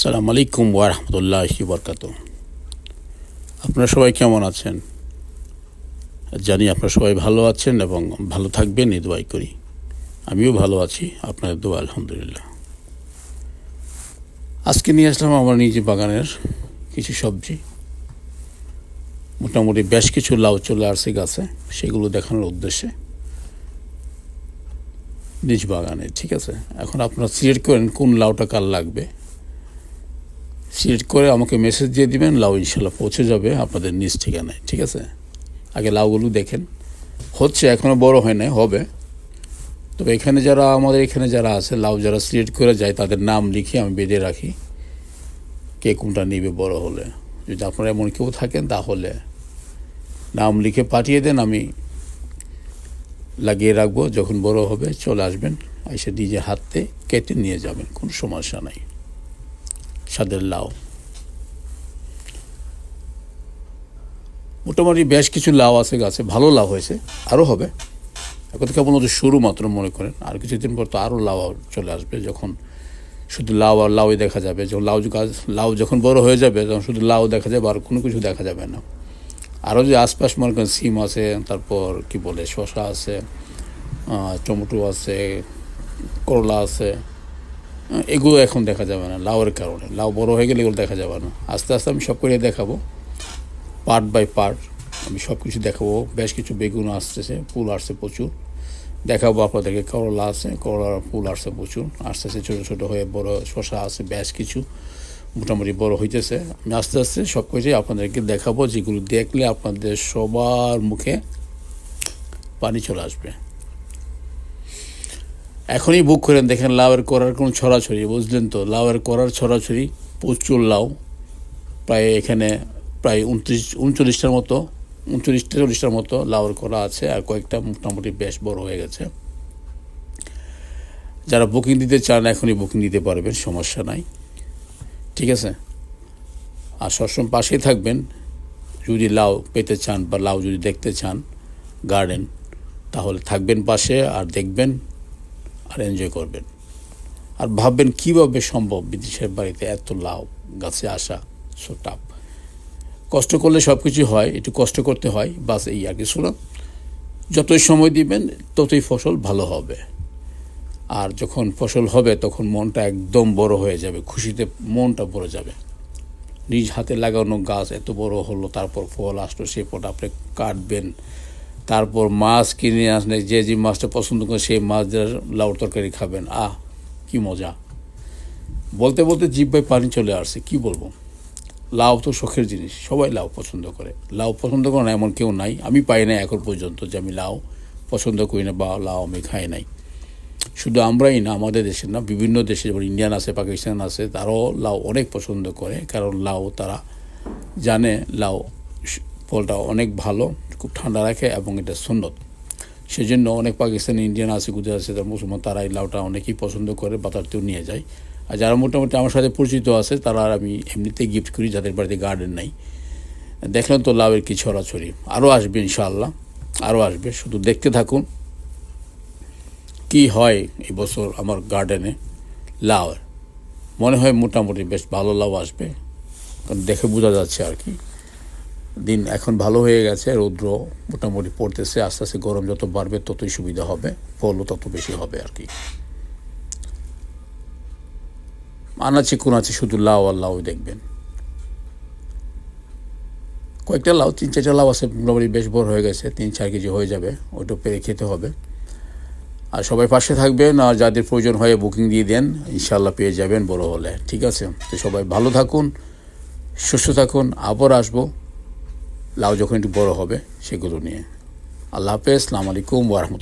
আসসালামু আলাইকুম ওয়া রাহমাতুল্লাহি ওয়া বারাকাতুহু। আপনারা সবাই কেমন আছেন? জানি আপনারা সবাই ভালো আছেন এবং ভালো থাকবেন এই দোয়াই করি। আমিও ভালো আছি, আপনাদের দোয়া আলহামদুলিল্লাহ। আজকে নিয়ে আসলাম আমার নিজের বাগানের কিছু সবজি। মোটামুটি বেশ কিছু লাউ চলে আসছে গাছে, সেগুলো দেখানোর উদ্দেশ্যে নিজ বাগানে। ঠিক আছে, এখন আপনারা সিলেক্ট করেন কোন লাউটা কার লাগবে। সিলেক্ট করে আমাকে মেসেজ দিয়ে দিবেন, লাউ ইনশাল্লাহ পৌঁছে যাবে আপনাদের নিজ ঠিকানায়। ঠিক আছে, আগে লাউগুলো দেখেন, হচ্ছে এখনও বড় হয় না, হবে। তবে এখানে যারা আমাদের এখানে যারা আছে লাউ যারা সিলেক্ট করে যায় তাদের নাম লিখে আমি বেঁধে রাখি, কে কোনটা নিবে বড় হলে। যদি আপনারা এমন কেউ থাকেন তাহলে নাম লিখে পাঠিয়ে দেন, আমি লাগিয়ে রাখবো। যখন বড় হবে চলে আসবেন, এসে নিজে হাতে কেটে নিয়ে যাবেন, কোনো সমস্যা নাই। স্বাদের লাউ, মোটামুটি বেশ কিছু লাউ আছে গাছে, ভালো লাউ হয়েছে, আরও হবে। এখন কেমন হচ্ছে শুরু মাত্র মনে করেন, আর কিছুদিন পর তো আরও লাউ চলে আসবে, যখন শুধু লাউ আর লাউই দেখা যাবে। যখন লাউ যখন বড় হয়ে যাবে তখন শুধু লাউ দেখা যাবে, আর কোনো কিছু দেখা যাবে না। আরও যে আশপাশ মনে করেন সিম আছে, তারপর কি বলে শসা আছে, টমেটো আছে, করলা আছে, এগুলো এখন দেখা যাবে না লাউয়ের কারণে। লাউ বড় হয়ে গেলে এগুলো দেখা যাবে না। আস্তে আস্তে আমি সব করে দেখাবো, পার্ট বাই পার্ট আমি সব কিছু দেখাবো। বেশ কিছু বেগুন আসতেছে, ফুল আসছে প্রচুর, দেখাবো আপনাদেরকে। করলা আছে, করলার ফুল আসছে প্রচুর, আস্তে আস্তে ছোটো ছোটো হয়ে বড়। শসা আছে বেশ কিছু, মোটামুটি বড় হইতেছে। আমি আস্তে আস্তে সব কিছুই আপনাদেরকে দেখাবো, যেগুলো দেখলে আপনাদের সবার মুখে পানি চলে আসবে। এখনই বুক করেন, দেখেন লাউয়ের করার কোনো ছড়াছড়ি, বুঝলেন তো? লাউয়ের করার ছড়াছড়ি, প্রচুর লাউ। প্রায় এখানে প্রায় 39-40টার মতো, 39-40টার মতো লাউয়ের করা আছে, আর কয়েকটা মোটামুটি বেশ বড় হয়ে গেছে। যারা বুকিং দিতে চান এখনই বুকিং দিতে পারবেন, সমস্যা নাই। ঠিক আছে, আর সবসময় পাশেই থাকবেন। যদি লাউ পেতে চান বা লাউ যদি দেখতে চান গার্ডেন, তাহলে থাকবেন পাশে আর দেখবেন আর এনজয় করবেন। আর ভাববেন কীভাবে সম্ভব বিদেশের বাড়িতে এত লাউ গাছে আসা, সো টাফ। কষ্ট করলে সব কিছু হয়, একটু কষ্ট করতে হয়, বাস এই আর কিছু না। যতই সময় দিবেন ততই ফসল ভালো হবে। আর যখন ফসল হবে তখন মনটা একদম বড় হয়ে যাবে, খুশিতে মনটা ভরে যাবে। নিজ হাতে লাগানো গাছ এত বড় হলো, তারপর ফল আসলো, সেই ফলটা আপনি কাটবেন, তারপর মাছ কিনে আসলে যে যে মাছটা পছন্দ করে সেই মাছ দিয়ে লাউ তরকারি খাবেন। কি মজা! বলতে বলতে জিহ্বায় পানি চলে আসছে, কি বলবো। লাউ তো শখের জিনিস, সবাই লাউ পছন্দ করে। লাউ পছন্দ করে না এমন কেউ নাই, আমি পাই না এখন পর্যন্ত যে আমি লাউ পছন্দ করি না বা লাউ আমি খাই নাই। শুধু আমরাই না, আমাদের দেশে না, বিভিন্ন দেশে, যেমন ইন্ডিয়ান আছে, পাকিস্তান আছে, তারাও লাউ অনেক পছন্দ করে। কারণ লাউ তারা জানে লাউ ফলটা অনেক ভালো, খুব ঠান্ডা রাখে এবং এটা সুন্নত। সেজন্য অনেক পাকিস্তানি, ইন্ডিয়ান আছে, গুজরাট আছে, তার মুসলমান, তারা এই লাউটা অনেকেই পছন্দ করে, বাজারতেও নিয়ে যায়। আর যারা মোটামুটি আমার সাথে পরিচিত আছে তারা আমি এমনিতেই গিফট করি, যাদের বাড়িতে গার্ডেন নাই। দেখলেন তো লাউয়ের কি ছড়াছড়ি, আরও আসবে ইনশাআল্লাহ, আরও আসবে। শুধু দেখতে থাকুন কি হয় এই বছর আমার গার্ডেনে লাউয়ের। মনে হয় মোটামুটি বেশ ভালো লাউ আসবে, কারণ দেখে বোঝা যাচ্ছে আর কি। দিন এখন ভালো হয়ে গেছে, রৌদ্র মোটামুটি পড়তেছে, আস্তে আস্তে গরম যত বাড়বে ততই সুবিধা হবে, ফলও তত বেশি হবে আর কি। আনাচে কোন আছে, শুধু লাউ আর লাউ দেখবেন। কয়েকটা লাউ, 3-4টা লাউ আছে, মোটামুটি বেশ বড় হয়ে গেছে, 3-4 কেজি হয়ে যাবে, ওইটা পেরে খেতে হবে। আর সবাই পাশে থাকবেন, আর যাদের প্রয়োজন হয় বুকিং দিয়ে দেন, ইনশাল্লাহ পেয়ে যাবেন বড় হলে। ঠিক আছে, তো সবাই ভালো থাকুন, সুস্থ থাকুন। আবার আসবো লাউ যখন একটু বড় হবে সেগুলো নিয়ে। আল্লাহ হাফেজ, আসসালামু আলাইকুম ওয়া রাহমাতুল্লাহ।